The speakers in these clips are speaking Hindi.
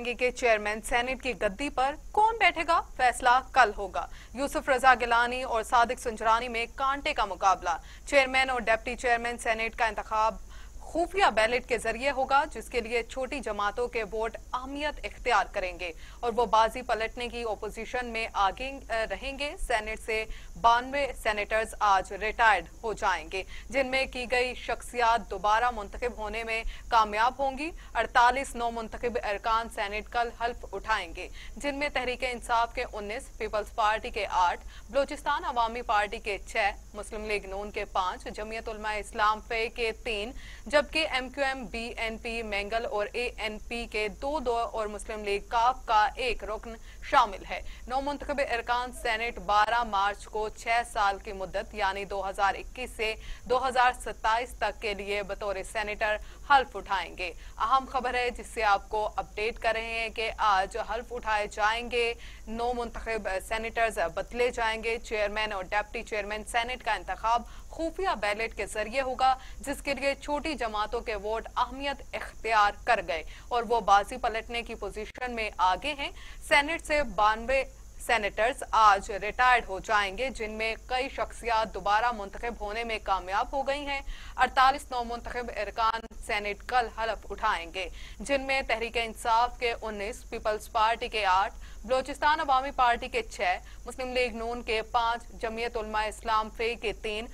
के चेयरमैन सेनेट की गद्दी पर कौन बैठेगा, फैसला कल होगा। यूसुफ रजा गिलानी और सादिक सुंजरानी में कांटे का मुकाबला। चेयरमैन और डिप्टी चेयरमैन सेनेट का इंतखाब खुफिया बैलेट के जरिए होगा, जिसके लिए छोटी जमातों के वोट अहमियत इख्तियार करेंगे और वो बाजी पलटने की ओपोजिशन में आगे रहेंगे। सेनेट से 92 सेनेटर्स आज रिटायर्ड हो जाएंगे, जिनमें की गई शख्सियात दोबारा मुंतखब होने में कामयाब होंगी। 48 नौ मुंतखब अरकान सेनेट कल हल्फ उठाएंगे, जिनमें तहरीक इंसाफ के 19, पीपल्स पार्टी के 8, बलोचिस्तान अवामी पार्टी के 6, मुस्लिम लीग नून के 5, जमीयत उलमा इस्लाम फे के 3, जबकि MQM, BNP, मेंगल और ANP के 2 और मुस्लिम लीग काफ का 1 रुकन शामिल है। नौ मुंतखब अरकान सेनेट 12 मार्च को 6 साल की मुद्दत यानी 2021 से 2027 तक के लिए बतौर सेनेटर हल्फ उठाएंगे। अहम खबर है जिससे आपको अपडेट कर रहे हैं कि आज हल्फ उठाए जाएंगे। 9 मुंतखब सेनेटर्स बदले जाएंगे। चेयरमैन और डिप्टी चेयरमैन सेनेट का इंतखाब खुफिया बैलेट के जरिए होगा, जिसके लिए छोटी जमातों के वोट अहमियत इख्तियार कर गए और वो बाजी पलटने की पोजीशन में आगे हैं। सेनेट से 92 सेनेटर्स आज रिटायर्ड हो जाएंगे, जिनमें कई शख्सियात दोबारा मुंतखब होने में कामयाब हो गई हैं। 48 नौ मुंतखब अरकान सेनेट कल हल्फ उठाएंगे, जिनमें तहरीक इंसाफ के 19, पीपल्स पार्टी के 8, बलोचिस्तान अवामी पार्टी के 6, मुस्लिम लीग नून के 5, जमीयत उलमा इस्लाम फे के 3,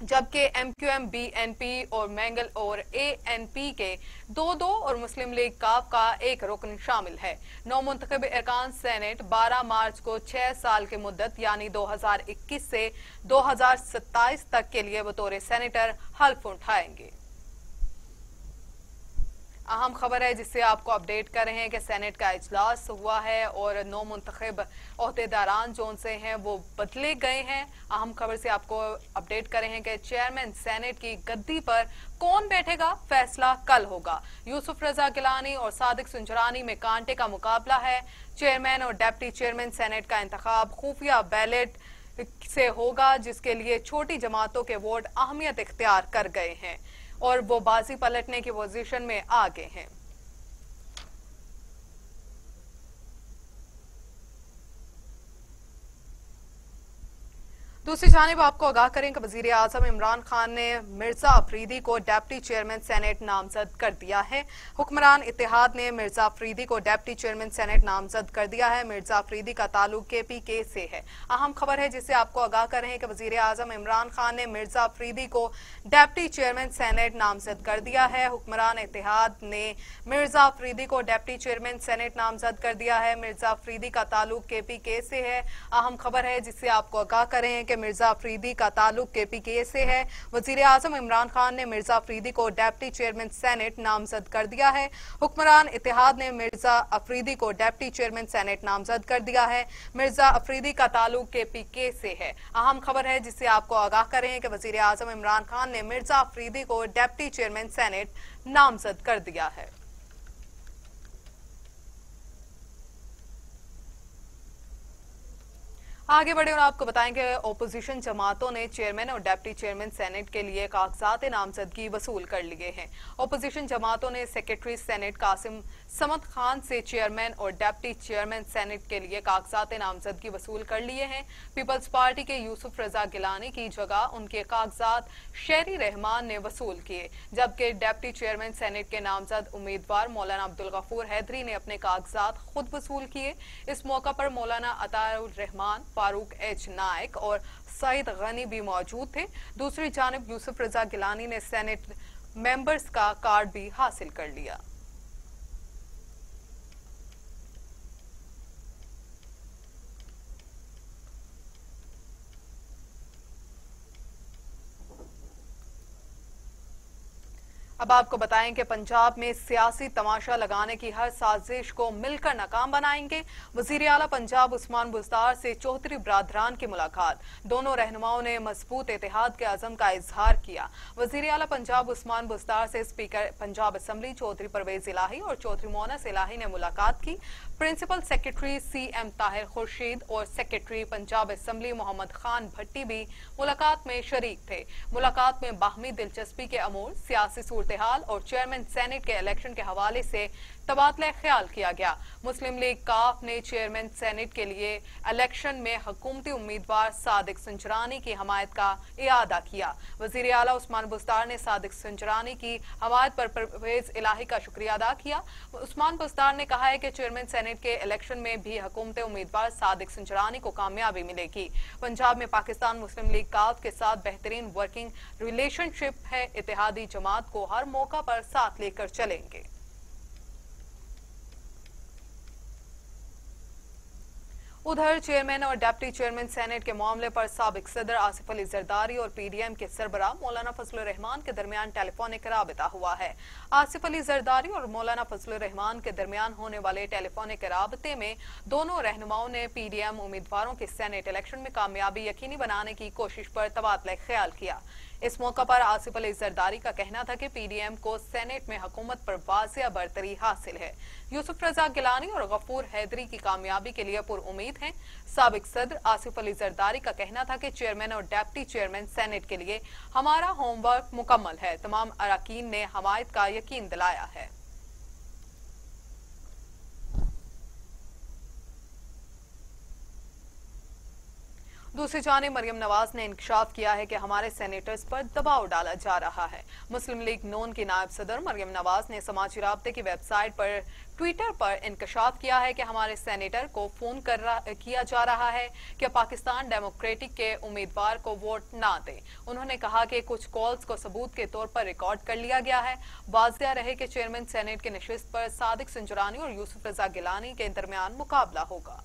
जबकि MQM, BNP और मेंगल और ANP के 2 और मुस्लिम लीग काफ का 1 रुकन शामिल है। 9 मुंतखब अरकान सेनेट 12 मार्च को 6 साल की मुद्दत यानी 2021 से 2027 तक के लिए बतौर सेनेटर हल्फ उठाएंगे। अहम खबर है जिससे आपको अपडेट कर रहे हैं कि सेनेट का इजलास हुआ है और 9 मुंतखब ओहदेदारान जो उनसे हैं वो बदले गए हैं। अहम खबर से आपको अपडेट कर रहे हैं कि चेयरमैन सेनेट की गद्दी पर कौन बैठेगा, फैसला कल होगा। यूसुफ रजा गिलानी और सादिक सुंजरानी में कांटे का मुकाबला है। चेयरमैन और डिप्टी चेयरमैन सेनेट का इंतखाब खुफिया बैलेट से होगा, जिसके लिए छोटी जमातों के वोट अहमियत इख्तियार कर गए हैं और वो बाजी पलटने की पोजीशन में आगे हैं। दूसरी जानिब आपको आगाह करें कि वजीर आजम इमरान खान ने मिर्जा अफरीदी को डिप्टी चेयरमैन सेनेट नामजद कर दिया है। हुक्मरान इत्तेहाद ने मिर्जा अफरीदी को डिप्टी चेयरमैन सेनेट नामजद कर दिया है। मिर्जा अफरीदी का ताल्लुक KPK से है। अहम खबर है जिसे आपको आगाह कर रहे हैं कि वजीर आजम इमरान खान ने मिर्जा अफरीदी को डिप्टी चेयरमैन सेनेट नामजद कर दिया है। हुक्मरान इत्तेहाद ने मिर्जा अफरीदी को डिप्टी चेयरमैन सेनेट नामजद कर दिया है। मिर्जा अफरीदी का ताल्लुक KPK से है। अहम खबर है जिससे आपको आगाह कर रहे हैं कि मिर्जा अफरीदी का ताल्लुक KPK से है। वजीर आजम इमरान खान ने मिर्जा अफरीदी को डिप्टी चेयरमैन सेनेट नामजद कर दिया है। हुक्मरान इत्तेहाद ने मिर्जा अफरीदी को डिप्टी चेयरमैन सेनेट नामजद कर दिया है। मिर्जा अफरीदी का ताल्लुक KPK से है। अहम खबर है जिससे आपको आगाह कर रहे हैं कि वजीर आजम इमरान खान ने मिर्जा अफरीदी को डिप्टी चेयरमैन सेनेट नामजद कर दिया है। आगे बढ़े और आपको बताएंगे ओपोजिशन जमातों ने चेयरमैन और डिप्टी चेयरमैन सेनेट के लिए कागजात नामजदगी वसूल कर लिए हैं। ओपोजिशन जमातों ने सेक्रेटरी सेनेट कासिम समद खान से चेयरमैन और डिप्टी चेयरमैन सेनेट के लिए कागजात नामजदगी वसूल कर लिए हैं। पीपल्स पार्टी के यूसुफ रजा गिलानी की जगह उनके कागजात शेरी रहमान ने वसूल किए, जबकि डिप्टी चेयरमैन सेनेट के नामजद उम्मीदवार मौलाना अब्दुल गफूर हैदरी ने अपने कागजात खुद वसूल किए। इस मौका पर मौलाना अताउर रहमान, फारूक H नायक और सईद गनी भी मौजूद थे। दूसरी जानिब यूसुफ रजा गिलानी ने सेनेट मेंबर्स का कार्ड भी हासिल कर लिया। अब आपको बताएं कि पंजाब में सियासी तमाशा लगाने की हर साजिश को मिलकर नाकाम बनाएंगे। वजीर आला पंजाब उस्मान बुज़दार से चौधरी बरादरान की मुलाकात। दोनों रहनुमाओं ने मजबूत इत्तेहाद के अज़म का इजहार किया। वजीर आला पंजाब उस्मान बुज़दार से स्पीकर पंजाब असम्बली चौधरी परवेज इलाही और चौधरी मोनस इलाही ने मुलाकात की। Principal secretary CM Tahir Khurshid और सेक्रेटरी पंजाब असम्बली मोहम्मद खान भट्टी भी मुलाकात में शरीक थे। मुलाकात में बाहमी दिलचस्पी के अमूर, सियासी सूरत हाल और चेयरमैन सेनेट के इलेक्शन के हवाले से तबादला ख्याल किया गया। मुस्लिम लीग काफ ने चेयरमैन सेनेट के लिए इलेक्शन में हुकूमती उम्मीदवार सादिक संजरानी की हमायत का इयादा किया। वजीर आला उस्मान बुज़दार ने सादिक संजरानी की हमायत पर परवेज इलाही का शुक्रिया अदा किया। उस्मान बुज़दार ने कहा है कि चेयरमैन सेनेट के इलेक्शन में भी हुकूमती उम्मीदवार सादिक संजरानी को कामयाबी मिलेगी। पंजाब में पाकिस्तान मुस्लिम लीग काफ के साथ बेहतरीन वर्किंग रिलेशनशिप है। इत्तेहादी जमात को हर मौका पर साथ लेकर चलेंगे। उधर चेयरमैन और डिप्टी चेयरमैन सेनेट के मामले पर साबिक सदर आसिफ अली जरदारी और पीडीएम के सरबराह मौलाना फजलुर रहमान के दरमियान टेलीफोनिक राबिता हुआ है। आसिफ अली जरदारी और मौलाना फजलुर रहमान के दरमियान होने वाले टेलीफोनिक राबते में दोनों रहनुमाओं ने पीडीएम उम्मीदवारों के सेनेट इलेक्शन में कामयाबी यकीनी बनाने की कोशिश पर तबादला ख्याल किया। इस मौका पर आसिफ अली जरदारी का कहना था कि पीडीएम को सेनेट में हुकूमत पर वाज़ेह बरतरी हासिल है। यूसुफ रजा गिलानी और गफूर हैदरी की कामयाबी के लिए पुरुम्मीद हैं। साबिक सदर आसिफ अली जरदारी का कहना था कि चेयरमैन और डिप्टी चेयरमैन सेनेट के लिए हमारा होमवर्क मुकम्मल है। तमाम अरकान ने हमायत का यकीन दिलाया है। दूसरी जानिब मरियम नवाज ने इंकशाफ किया है कि हमारे सेनेटर्स पर दबाव डाला जा रहा है। मुस्लिम लीग नून की नायब सदर मरियम नवाज ने समाजी राब्ते की वेबसाइट पर ट्विटर पर इंकशाफ किया है कि हमारे सेनेटर को फोन किया जा रहा है कि पाकिस्तान डेमोक्रेटिक के उम्मीदवार को वोट ना दें। उन्होंने कहा कि कुछ कॉल्स को सबूत के तौर पर रिकॉर्ड कर लिया गया है। वाज़ेह रहे कि चेयरमैन सेनेट की नशिस्त पर सादिक संजरानी और यूसुफ रजा गिलानी के दरमियान मुकाबला होगा।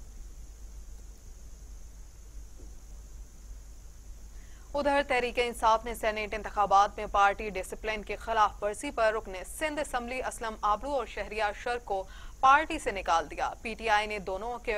उधर तहरीक इंसाफ ने सेनेट इंतखाबात में पार्टी डिसिप्लिन की खिलाफ वर्जी पर रुकने सिंध असम्बली असलम आबरू और शहरियार शर को पार्टी से निकाल दिया। पीटीआई ने दोनों के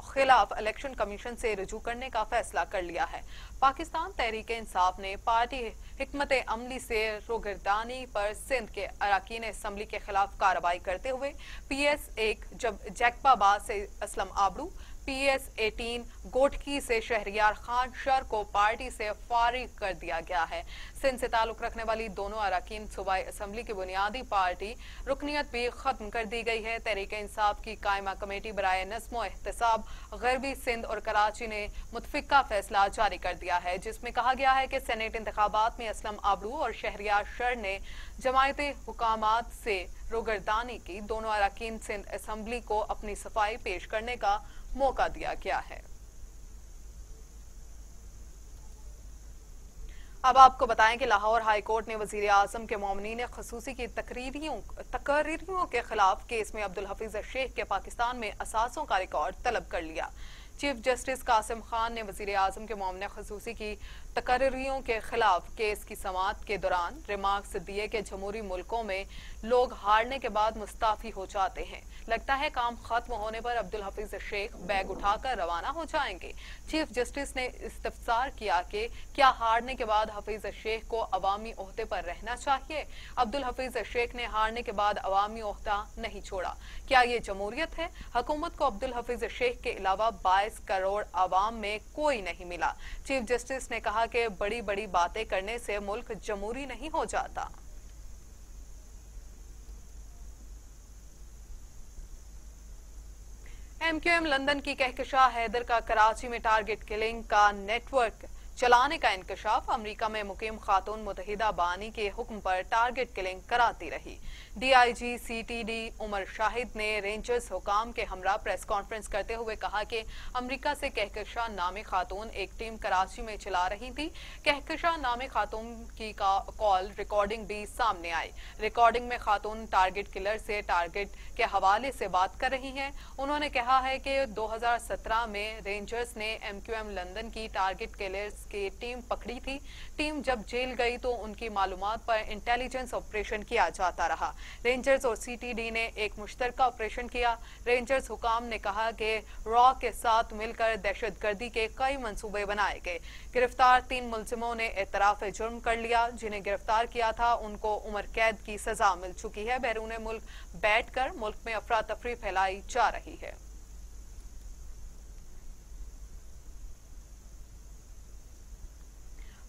खिलाफ इलेक्शन कमीशन से रुजू करने का फैसला कर लिया है। पाकिस्तान तहरीक इंसाफ ने पार्टी हिकमत अमली से रोगर्दानी पर सिंध के अरकान असम्बली के खिलाफ कार्रवाई करते हुए PS1 जैकबाबाद से असलम आबरू, PS18 गोटकी से शहरियार खान शर को पार्टी से फारिग कर दिया गया है। सिंध से ताल्लुक रखने वाली दोनों अरकान सूबाई असम्बली की बुनियादी पार्टी रुकनियत भी खत्म कर दी गई है। तहरीक इंसाफ की कायमा कमेटी बराए नज़्म एहतसाब गरबी सिंध और कराची ने मुतफिका फैसला जारी कर दिया है, जिसमें कहा गया है कि सेनेट इंतखाबात में असलम आबरू और शहरियार शर ने जमायती हुकामात से रोगर्दानी की। दोनों अरकान सिंध असम्बली को अपनी सफाई पेश करने का मौका दिया गया है। अब आपको बताएं कि लाहौर हाई कोर्ट ने वजीर आजम के मोमिनीन खसूसी की तकरीरियों के खिलाफ केस में अब्दुल हफीज शेख के पाकिस्तान में असासों का रिकॉर्ड तलब कर लिया। चीफ जस्टिस कासिम खान ने वजीर आजम के मोमिन खसूसी की तकरीरियों के खिलाफ केस की समाअत के दौरान रिमार्क्स दिए कि जमहूरी मुल्कों में लोग हारने के बाद मुस्ताफी हो जाते हैं। लगता है काम खत्म होने पर अब्दुल हफीज शेख बैग उठाकर रवाना हो जाएंगे। चीफ जस्टिस ने इस्तफसार किया कि क्या हारने के बाद हफीज शेख को अवामी ओहदे पर रहना चाहिए। अब्दुल हफीज शेख ने हारने के बाद अवामी ओहदा नहीं छोड़ा। क्या ये जमहूरियत है? हुकूमत को अब्दुल हफीज शेख के अलावा 22 करोड़ अवाम में कोई नहीं मिला। चीफ जस्टिस ने कहा कि बड़ी बड़ी बातें करने से मुल्क जमहूरी नहीं हो जाता। MQM लंदन की कहकशां हैदर का कराची में टारगेट किलिंग का नेटवर्क चलाने का इंकशाफ। अमेरिका में मुकीम खातून मुतहिदा बानी के हुक्म पर टारगेट किलिंग कराती रही। DIG CTD उमर शाहिद ने रेंजर्स हुकाम के हमरा प्रेस कॉन्फ्रेंस करते हुए कहा कि अमेरिका से कहकशां नामी खातून एक टीम कराची में चला रही थी। कहकशां नामी खातून की कॉल रिकॉर्डिंग भी सामने आई। रिकॉर्डिंग में खातून टारगेट किलर से टारगेट के हवाले से बात कर रही हैं। उन्होंने कहा है कि 2017 में रेंजर्स ने MQM लंदन की टारगेट किलर्स की टीम पकड़ी थी। टीम जब जेल गई तो उनकी मालूमात पर इंटेलिजेंस ऑपरेशन किया जाता रहा। रेंजर्स और CTD ने एक मुश्तरका ऑपरेशन किया। रेंजर्स हुकाम ने कहा कि रॉ के साथ मिलकर दहशतगर्दी के कई मंसूबे बनाए गए। गिरफ्तार 3 मुलजिमों ने एतराफ जुर्म कर लिया। जिन्हें गिरफ्तार किया था उनको उम्र कैद की सजा मिल चुकी है। बैरून मुल्क बैठकर मुल्क में अफरा तफरी फैलाई जा रही है।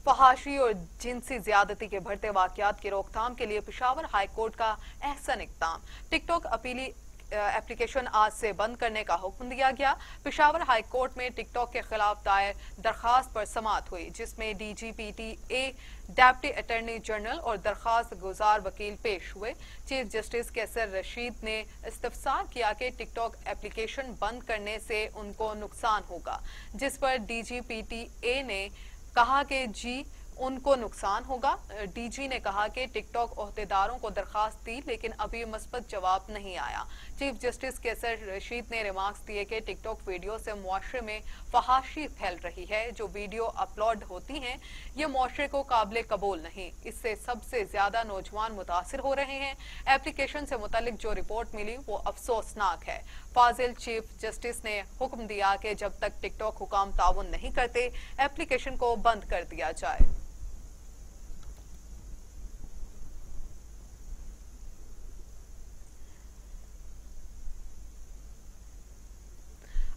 फहाशी और जिनसी ज्यादती के बढ़ते वाकयात की रोकथाम के लिए पेशावर हाई कोर्ट का अहसन इक़दाम। टिकटॉक अपीली एप्लीकेशन आज से बंद करने का हुक्म दिया गया। पेशावर हाई कोर्ट में टिकटॉक के खिलाफ दायर दरखास्त पर समाअत हुई, जिसमें DGPTA, डेप्टी अटॉर्नी जनरल और दरखास्त गुजार वकील पेश हुए। चीफ जस्टिस कैसर रशीद ने इस्तफसार किया कि टिकटॉक एप्लीकेशन बंद करने से उनको नुकसान होगा, जिस पर DGPTA ने कहा कि जी उनको नुकसान होगा। DG ने कहा कि टिकटॉक ओहदेदारों को दरखास्त दी, लेकिन अभी मुस्बत जवाब नहीं आया। चीफ जस्टिस कैसर रशीद ने रिमार्क्स दिए कि टिकटॉक वीडियो से मुआशरे में फहाशी फैल रही है। जो वीडियो अपलोड होती हैं ये मुआशरे को काबिल कबूल नहीं, इससे सबसे ज्यादा नौजवान मुतासिर हो रहे हैं। एप्लीकेशन से मुतालिक जो रिपोर्ट मिली वो अफसोसनाक है। फाजिल चीफ जस्टिस ने हुक्म दिया कि जब तक टिकटॉक हुकाम ताउन नहीं करते एप्लीकेशन को बंद कर दिया जाए।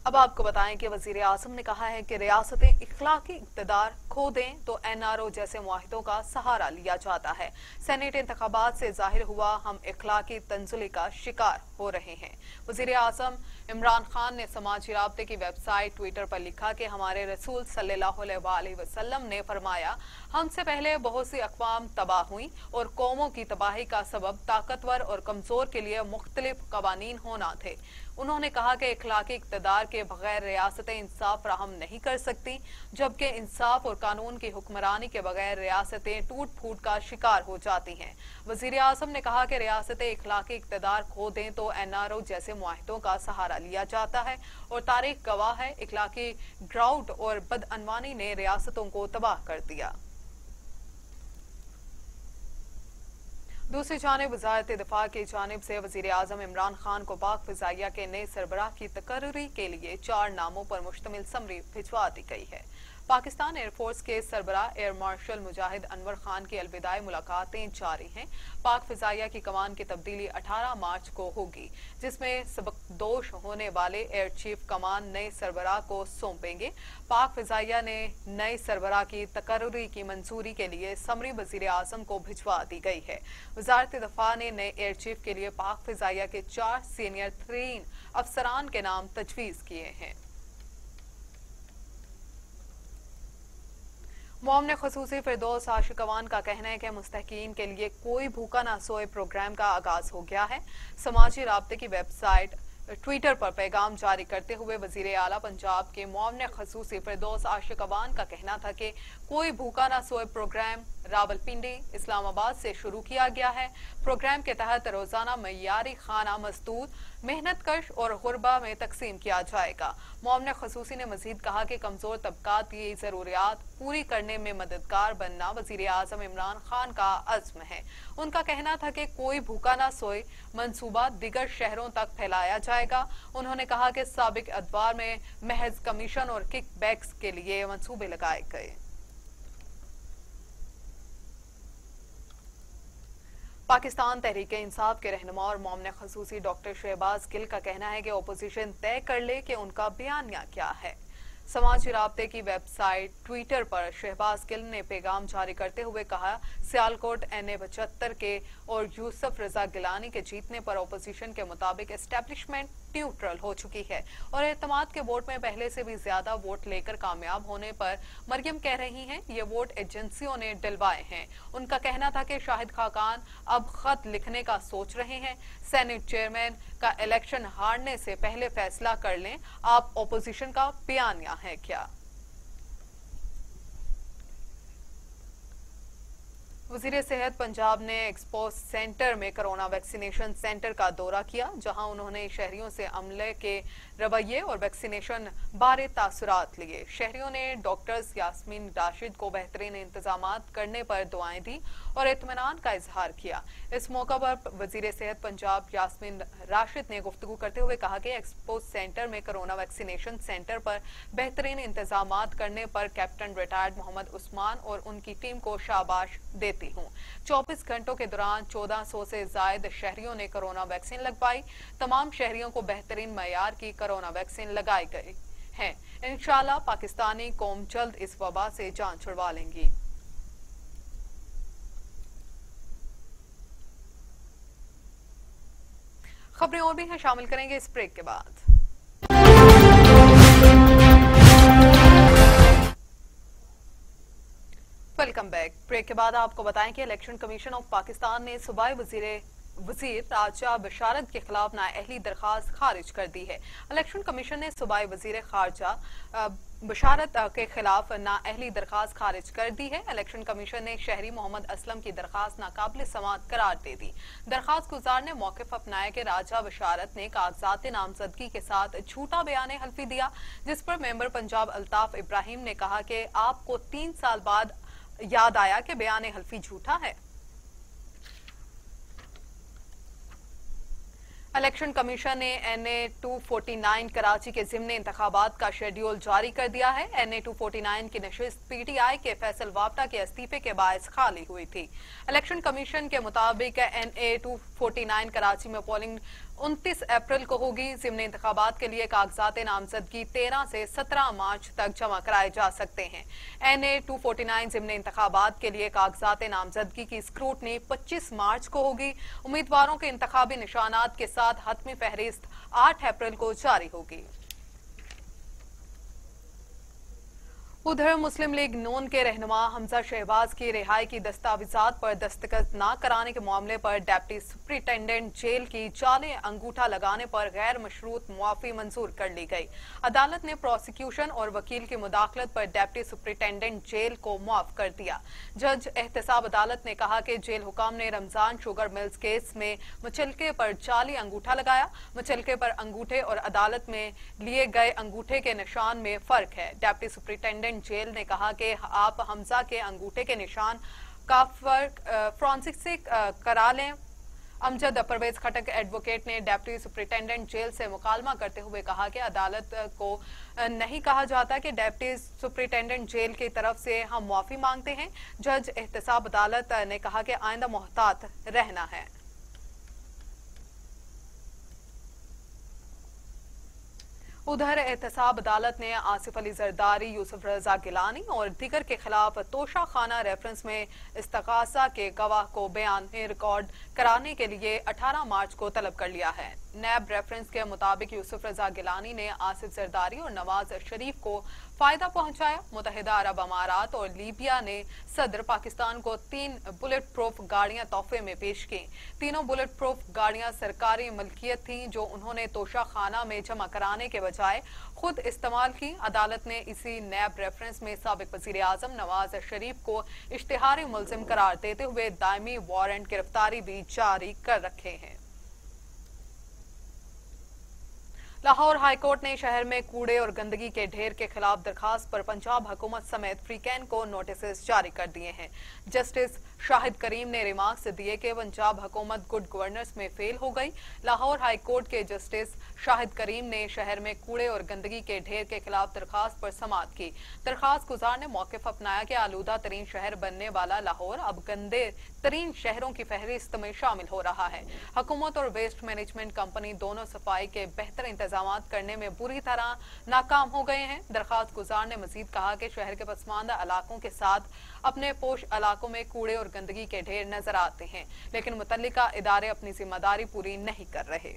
अब आपको बताएं कि वजीर आजम ने कहा है कि रियासतें इखलाकी इक़्तिदार खो दें तो NRO जैसे मुआहिदों का सहारा लिया जाता है। सेनेट इंतखाबात से जाहिर हुआ हम इखलाकी तंजुली का शिकार हो रहे हैं। वजीर आजम इमरान खान ने समाजी राब्ते की वेबसाइट ट्विटर पर लिखा कि हमारे रसूल सल्लल्लाहु अलैहि वसल्लम ने फरमाया, हमसे पहले बहुत सी अक़वाम तबाह हुई और कौमों की तबाही का सबब ताकतवर और कमजोर के लिए मुख्तलिफ कवानीन होना थे। उन्होंने कहा कि इखलाकी इक़्तिदार के बगैर रियासतें इंसाफ फराहम नहीं कर सकती, जबकि इंसाफ और कानून की हुक्मरानी के बगैर रियासतें टूट फूट का शिकार हो जाती हैं। वजीर आजम ने कहा कि रियासतें इखलाकी इक़्तिदार खो दें तो NRO जैसे मुआहिदों का सहारा लिया जाता है और तारीख गवाह है इखलाकी ड्राउट और बदअनवानी ने रियासतों को तबाह कर दिया। दूसरी जानिब वज़ारत दिफा की जानिब से वज़ीर आज़म इमरान खान को पाक फ़िज़ाइया के नए सरबराह की तकर्री के लिए 4 नामों पर मुश्तमिल समरी भिजवा दी गई है। पाकिस्तान एयरफोर्स के सरबराह एयर मार्शल मुजाहिद अनवर खान की अलविदाई मुलाकातें जारी हैं। पाक फ़िज़ाइया की कमान की तब्दीली 18 मार्च को होगी, जिसमें सबकदोश होने वाले एयर चीफ कमान नए सरबराह को सौंपेंगे। पाक फ़िज़ाइया ने नए सरबराह की तकर्री की मंजूरी के लिए समरी वज़ीर आज़म को भिजवा दी गई है। वज़ारत दफ़ा ने नए एयर चीफ के लिए पाक फ़िज़ाइया के 4 सीनियर तरीन अफसरान के नाम तजवीज़ किए हैं। मोमन खसूसी फिरदौस आशिकवान का कहना है कि मुस्तहकीन के लिए कोई भूखा ना सोए प्रोग्राम का आगाज हो गया है। समाजी राब्ते की वेबसाइट ट्विटर पर पैगाम जारी करते हुए वजीर आला पंजाब के मोमन खसूसी फिरदौस आशिकवान का कहना था कि कोई भूखा ना सोए प्रोग्राम रावलपिंडी इस्लामाबाद से शुरू किया गया है। प्रोग्राम के तहत रोजाना मयारी खाना मजदूर मेहनतकश और गुरबा में तकसीम किया जाएगा। मोमन खसूसी ने मजीद कहा कि कमजोर तबकात की जरूरियात पूरी करने में मददगार बनना वजीर आजम इमरान खान का अज़्म है। उनका कहना था कि कोई भूखा ना सोए मंसूबा दिगर शहरों तक फैलाया जाएगा। उन्होंने कहा कि साबिक अदवार में महज कमीशन और किक बैक्स के लिए मंसूबे लगाए गए। पाकिस्तान तहरीक इंसाफ के रहनुमा और मोमन खसूसी डॉक्टर शहबाज गिल का कहना है कि ओपोजिशन तय कर ले कि उनका बयानिया क्या है। समाजी राब्ते की वेबसाइट ट्विटर पर शहबाज गिल ने पैगाम जारी करते हुए कहा, सियालकोट NA-75 के और यूसुफ रजा गिलानी के जीतने पर ओपोजिशन के मुताबिक एस्टेब्लिशमेंट न्यूट्रल हो चुकी है और एतमाद के वोट में पहले से भी ज्यादा वोट लेकर कामयाब होने पर मरियम कह रही हैं ये वोट एजेंसियों ने दिलवाए हैं। उनका कहना था कि शाहिद खाकान अब खत लिखने का सोच रहे हैं। सेनेट चेयरमैन का इलेक्शन हारने से पहले फैसला कर लें, आप ओपोजिशन का बयानिया है क्या। वजीर सेहत पंजाब ने एक्सपो सेंटर में कोरोना वैक्सीनेशन सेंटर का दौरा किया, जहां उन्होंने शहरियों से अमले के रवैये और वैक्सीनेशन बारे तासुरात लिए। शहरियों ने डॉक्टर्स यास्मीन राशिद को बेहतरीन इंतजामात करने पर दुआएं दी और इत्मीनान का इजहार किया। इस मौका पर वजीर सेहत पंजाब यास्मीन राशिद ने गुफ्तगू करते हुए कहा कि एक्सपो सेंटर में कोरोना वैक्सीनेशन सेंटर पर बेहतरीन इंतजामात करने पर कैप्टन रिटायर्ड मोहम्मद उस्मान और उनकी टीम को शाबाश देती हूँ। 24 घंटों के दौरान 1400 से जायद शहरियों ने कोरोना वैक्सीन लगवाई। तमाम शहरियों को बेहतरीन मयार की कोरोना वैक्सीन लगाई गई है। इंशाअल्लाह पाकिस्तानी कौम जल्द इस वबा से जान छुड़वा लेंगी। खबरें और भी हैं, शामिल करेंगे इस ब्रेक के बाद। Welcome back. ब्रेक के बाद आपको बताएं कि इलेक्शन कमीशन ऑफ पाकिस्तान ने सूबाई वजीर राजा बशारत के खिलाफ नाअहली दरखास्त खारिज कर दी है। इलेक्शन कमीशन ने सूबाई वजीर खारजा बशारत के खिलाफ नाअहली दरखास्त खारिज कर दी है। इलेक्शन कमीशन ने शहरी मोहम्मद असलम की दरखास्त नाकाबिल समाअत करार दे दी। दरखास्त गुजार ने मौकिफ अपनाया कि राजा बशारत ने कागजात नामजदगी के साथ झूठा बयान हल्फी दिया, जिस पर मेंबर पंजाब अल्ताफ इब्राहिम ने कहा कि आपको 3 साल बाद याद आया कि बयान हल्फी झूठा है। इलेक्शन कमीशन ने NA 249 कराची के ज़िम्नी इंतखाबात का शेड्यूल जारी कर दिया है। NA 249 की नशिस्त PTI के फैसल वापटा के इस्तीफे के बायस खाली हुई थी। इलेक्शन कमीशन के मुताबिक NA 249 कराची में पोलिंग 29 अप्रैल को होगी। ज़िम्नी इंतखाबात के लिए कागजात नामजदगी 13 से 17 मार्च तक जमा कराए जा सकते हैं। NA 249 ज़िम्नी इंतखाबात के लिए कागजात नामजदगी की स्क्रूटनी 25 मार्च को होगी। उम्मीदवारों के इंतखाबी निशानात के साथ हतमी फहरिस्त 8 अप्रैल को जारी होगी। उधर मुस्लिम लीग नून के रहनुमा हमजा शहबाज की रिहाई की दस्तावेजात पर दस्तखत न कराने के मामले पर डिप्टी सुप्रिंटेंडेंट जेल की जाली अंगूठा लगाने पर गैर मशरूत मुआफी मंजूर कर ली गई। अदालत ने प्रोसिक्यूशन और वकील की मुदाखलत पर डिप्टी सुप्रिंटेंडेंट जेल को मुआफ कर दिया। जज एहतसाब अदालत ने कहा कि जेल हुकाम ने रमजान शुगर मिल्स केस में मुचलके पर जाली अंगूठा लगाया। मुचलके पर अंगूठे और अदालत में लिए गए अंगूठे के निशान में फर्क है। डिप्टी सुप्रिंटेंडेंट जेल ने कहा कि आप हमजा के अंगूठे के निशान का फर्क फ्रांसिक करा लें। अमजद परवेज खटक एडवोकेट ने डिप्टी सुप्रिंटेंडेंट जेल से मुकालमा करते हुए कहा कि अदालत को नहीं कहा जाता कि डिप्टी सुप्रिंटेंडेंट जेल की तरफ से हम मुआफी मांगते हैं। जज एहतसाब अदालत ने कहा कि आइंदा मोहतात रहना है। उधर एहतसाब अदालत ने आसिफ अली जरदारी, यूसुफ रजा गिलानी और दीगर के खिलाफ तोशा खाना रेफरेंस में इस्तगासा के गवाह को बयान रिकॉर्ड कराने के लिए 18 मार्च को तलब कर लिया है। नैब रेफरेंस के मुताबिक यूसुफ रजा गिलानी ने आसिफ जरदारी और नवाज शरीफ को फायदा पहुंचाया। मुत्तहिदा अरब अमारात और लीबिया ने सदर पाकिस्तान को 3 बुलेट प्रूफ गाड़ियां तोहफे में पेश की। तीनों बुलेट प्रूफ गाड़ियां सरकारी मलकियत थीं, जो उन्होंने तोशा खाना में जमा कराने के बजाय खुद इस्तेमाल की। अदालत ने इसी नैब रेफरेंस में साबिक वजीर आजम नवाज शरीफ को इश्तिहारी मुलजिम करार देते हुए दायमी वारंट गिरफ्तारी भी जारी कर रखे हैं। लाहौर हाईकोर्ट ने शहर में कूड़े और गंदगी के ढेर के खिलाफ दरखास्त पर पंजाब हुकूमत समेत फ्रीकैन को नोटिस जारी कर दिए हैं। जस्टिस शाहिद करीम ने रिमार्क्स दिए कि पंजाब हुकूमत गुड गवर्नेंस में फेल हो गई। लाहौर हाईकोर्ट के जस्टिस शाहिद करीम ने शहर में कूड़े और गंदगी के ढेर के खिलाफ दरखास्त पर समाअत की। दरखास्त गुजार ने मौकिफ अपनाया कि आलूदा तरीन शहर बनने वाला लाहौर अब गंदे तरीन शहरों की फहरिस्त में शामिल हो रहा है। हुकूमत और वेस्ट मैनेजमेंट कंपनी दोनों सफाई के बेहतर इंतजाम करने में बुरी तरह नाकाम हो गए हैं। दरखास्त गुजार ने मजीद कहा कि शहर के पसमानदा इलाकों के साथ अपने पोश इलाकों में कूड़े और गंदगी के ढेर नजर आते हैं, लेकिन मुतल्लिका इदारे अपनी जिम्मेदारी पूरी नहीं कर रहे।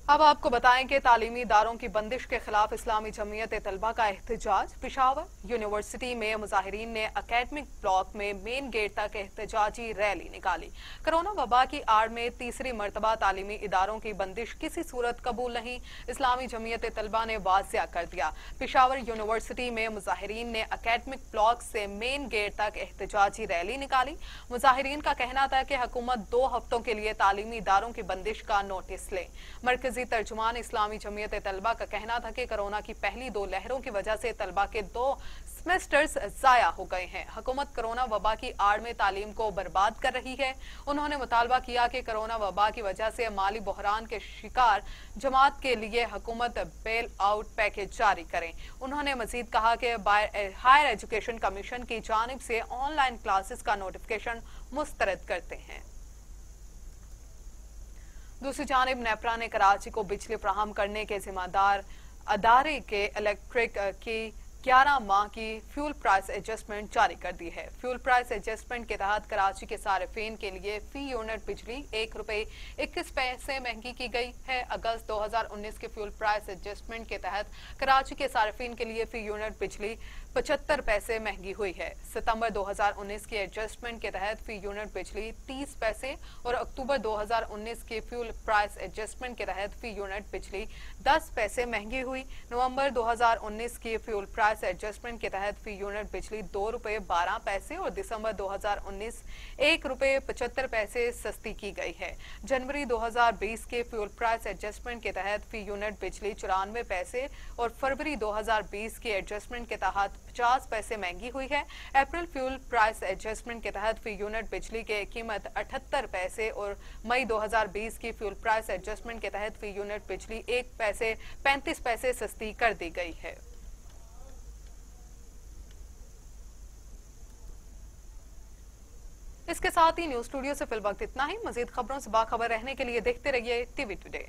अब आपको बताएं कि तालीमी इदारों की बंदिश के खिलाफ इस्लामी जमीयत तलबा का एहतजाज। पिशावर यूनिवर्सिटी में मुजाहिरीन ने अकेडमिक ब्लॉक में मेन गेट तक एहतजाजी रैली निकाली। कोरोना वबा की आड़ में तीसरी मरतबा तालीमी इदारों की बंदिश किसी सूरत कबूल नहीं, इस्लामी जमीयत तलबा ने वाज़िया कर दिया। पिशावर यूनिवर्सिटी में मुजाहिरीन ने अकेडमिक ब्लॉक से मेन गेट तक एहतजाजी रैली निकाली। मुजाहिरीन का कहना था कि हुकूमत 2 हफ्तों के लिए तालीमी इदारों की बंदिश का नोटिस ले। मरकजी तर्जुमान इस्लामी जमीयत तलबा का कहना था कि कोरोना की पहली 2 लहरों की वजह से तलबा के 2 सेमेस्टर्स जाया हो गए हैं। हुकूमत कोरोना वबा की आड़ में तालीम को बर्बाद कर रही है। उन्होंने मुतालबा किया कि कोरोना वबा की वजह से माली बहरान के शिकार जमात के लिए हुकूमत बेल आउट पैकेज जारी करें। उन्होंने मजीद कहा कि हायर एजुकेशन कमीशन की जानिब से ऑनलाइन क्लासेस का नोटिफिकेशन मुस्तरद करते हैं। दूसरी जानिब नेपरा ने कराची को बिजली फ्राहम करने के जिम्मेदार अदारे के इलेक्ट्रिक की 11 माह की फ्यूल प्राइस एडजस्टमेंट जारी कर दी है। फ्यूल प्राइस एडजस्टमेंट के तहत कराची के सार्फिन के लिए फी यूनिट बिजली ₹1.21 महंगी की गई है। अगस्त 2019 के फ्यूल प्राइस एडजस्टमेंट के तहत कराची के सार्फिन के लिए फी यूनिट बिजली 75 पैसे महंगी हुई है। सितंबर 2019 की एडजस्टमेंट के तहत फी यूनिट बिजली 30 पैसे और अक्टूबर 2019 के फ्यूल प्राइस एडजस्टमेंट के तहत फी यूनिट बिजली 10 पैसे महंगी हुई। नवंबर 2019 की फ्यूल प्राइस एडजस्टमेंट के तहत फी यूनिट बिजली ₹2.12 और दिसंबर 2019 ₹1.75 सस्ती की गई है। जनवरी 2020 के फ्यूल प्राइस एडजस्टमेंट के तहत फी यूनिट बिजली 94 पैसे और फरवरी 2020 के एडजस्टमेंट के तहत 50 पैसे महंगी हुई है। अप्रैल फ्यूल प्राइस एडजस्टमेंट के तहत फी यूनिट बिजली की कीमत 78 पैसे और मई 2020 की फ्यूल प्राइस एडजस्टमेंट के तहत फी यूनिट बिजली 1 पैसे 35 पैसे सस्ती कर दी गई है। इसके साथ ही न्यूज स्टूडियो से फिल वक्त इतना ही। मजीद खबरों से बाखबर रहने के लिए देखते रहिए टीवी टुडे।